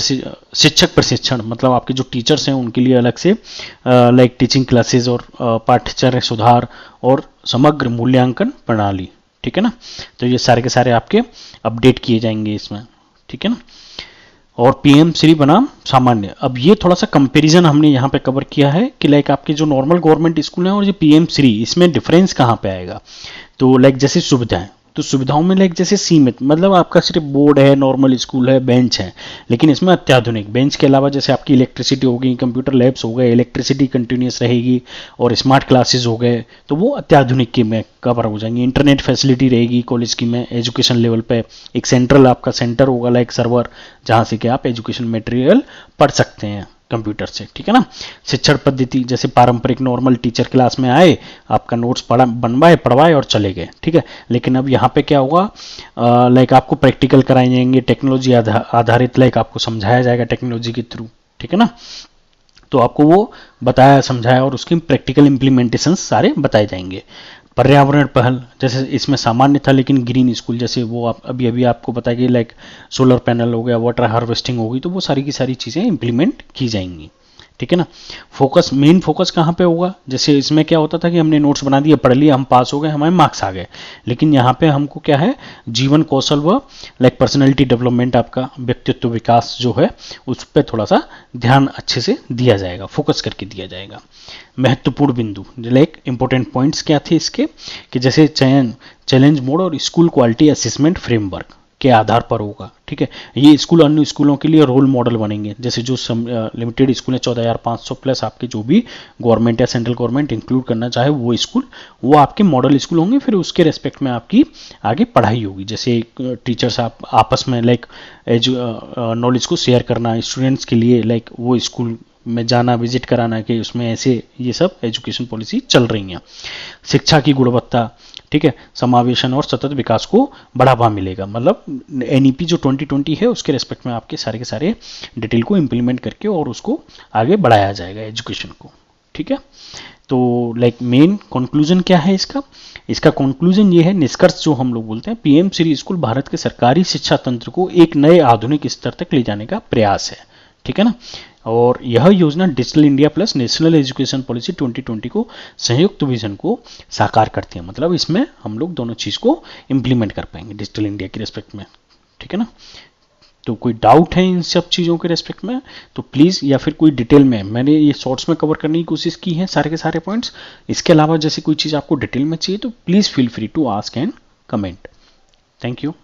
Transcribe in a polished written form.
शिक्षक प्रशिक्षण, मतलब आपके जो टीचर्स हैं उनके लिए अलग से लाइक टीचिंग क्लासेस और पाठ्यचर्या सुधार और समग्र मूल्यांकन प्रणाली, ठीक है ना। तो ये सारे के सारे आपके अपडेट किए जाएंगे इसमें, ठीक है ना। और पीएम श्री बनाम सामान्य, अब ये थोड़ा सा कंपैरिजन हमने यहाँ पे कवर किया है कि लाइक आपके जो नॉर्मल गवर्नमेंट स्कूल हैं और ये पीएम श्री, इसमें डिफरेंस कहाँ पे आएगा। तो लाइक जैसे सुविधाएं, तो सुविधाओं में लाइक जैसे सीमित, मतलब आपका सिर्फ बोर्ड है, नॉर्मल स्कूल है, बेंच है, लेकिन इसमें अत्याधुनिक बेंच के अलावा जैसे आपकी इलेक्ट्रिसिटी होगी, कंप्यूटर लैब्स हो गए, इलेक्ट्रिसिटी कंटिन्यूस रहेगी और स्मार्ट क्लासेस हो गए, तो वो अत्याधुनिक की में कवर हो जाएंगे। इंटरनेट फैसिलिटी रहेगी कॉलेज की में, एजुकेशन लेवल पे एक सेंट्रल आपका सेंटर होगा लाइक सर्वर, जहां से कि आप एजुकेशन मटेरियल पढ़ सकते हैं कंप्यूटर से, ठीक है ना। शिक्षण पद्धति जैसे पारंपरिक नॉर्मल टीचर क्लास में आए, आपका नोट्स पढ़ा बनवाए पढ़वाए और चले गए, ठीक है। लेकिन अब यहाँ पे क्या होगा, लाइक आपको प्रैक्टिकल कराए जाएंगे, टेक्नोलॉजी आधारित, लाइक आपको समझाया जाएगा टेक्नोलॉजी के थ्रू, ठीक है ना। तो आपको वो बताया समझाया और उसकी प्रैक्टिकल इंप्लीमेंटेशन सारे बताए जाएंगे। पर्यावरण पहल, जैसे इसमें सामान्य था लेकिन ग्रीन स्कूल, जैसे वो आप अभी अभी आपको बताया कि लाइक सोलर पैनल हो गया, वाटर हार्वेस्टिंग होगी, तो वो सारी की सारी चीज़ें इंप्लीमेंट की जाएंगी, ठीक है ना। फोकस, मेन फोकस कहाँ पे होगा, जैसे इसमें क्या होता था कि हमने नोट्स बना दिए, पढ़ लिया, हम पास हो गए, हमारे मार्क्स आ गए, लेकिन यहाँ पे हमको क्या है, जीवन कौशल व लाइक पर्सनैलिटी डेवलपमेंट, आपका व्यक्तित्व विकास जो है उस पर थोड़ा सा ध्यान अच्छे से दिया जाएगा, फोकस करके दिया जाएगा। महत्वपूर्ण बिंदु लाइक इंपॉर्टेंट पॉइंट्स क्या थे इसके, कि जैसे चयन, चैलेंज मोड और स्कूल क्वालिटी असेसमेंट फ्रेमवर्क के आधार पर होगा, ठीक है। ये स्कूल अन्य स्कूलों के लिए रोल मॉडल बनेंगे, जैसे जो लिमिटेड स्कूल है 14,500 प्लस आपके जो भी गवर्नमेंट या सेंट्रल गवर्नमेंट इंक्लूड करना चाहे वो स्कूल, वो आपके मॉडल स्कूल होंगे, फिर उसके रेस्पेक्ट में आपकी आगे पढ़ाई होगी। जैसे टीचर्स आप आपस में लाइक नॉलेज को शेयर करना, स्टूडेंट्स के लिए लाइक वो स्कूल में जाना, विजिट कराना, कि उसमें ऐसे ये सब एजुकेशन पॉलिसी चल रही हैं। शिक्षा की गुणवत्ता, ठीक है, समावेशन और सतत विकास को बढ़ावा मिलेगा, मतलब एनईपी जो 2020 है उसके रेस्पेक्ट में आपके सारे के सारे डिटेल को इंप्लीमेंट करके और उसको आगे बढ़ाया जाएगा एजुकेशन को, ठीक है। तो लाइक मेन कंक्लूजन क्या है इसका, इसका कंक्लूजन ये है, निष्कर्ष जो हम लोग बोलते हैं, पीएम श्री स्कूल भारत के सरकारी शिक्षा तंत्र को एक नए आधुनिक स्तर तक ले जाने का प्रयास है, ठीक है ना। और यह योजना digital India plus national education policy 2020 को संयुक्त विजन को साकार करती है, मतलब इसमें हम लोग दोनों चीज को इंप्लीमेंट कर पाएंगे डिजिटल इंडिया के रेस्पेक्ट में, ठीक है ना। तो कोई डाउट है इन सब चीज़ों के रेस्पेक्ट में तो प्लीज़, या फिर कोई डिटेल में, मैंने ये शॉर्ट्स में कवर करने की कोशिश की है सारे के सारे पॉइंट्स, इसके अलावा जैसे कोई चीज़ आपको डिटेल में चाहिए तो please feel free to ask and comment. Thank you.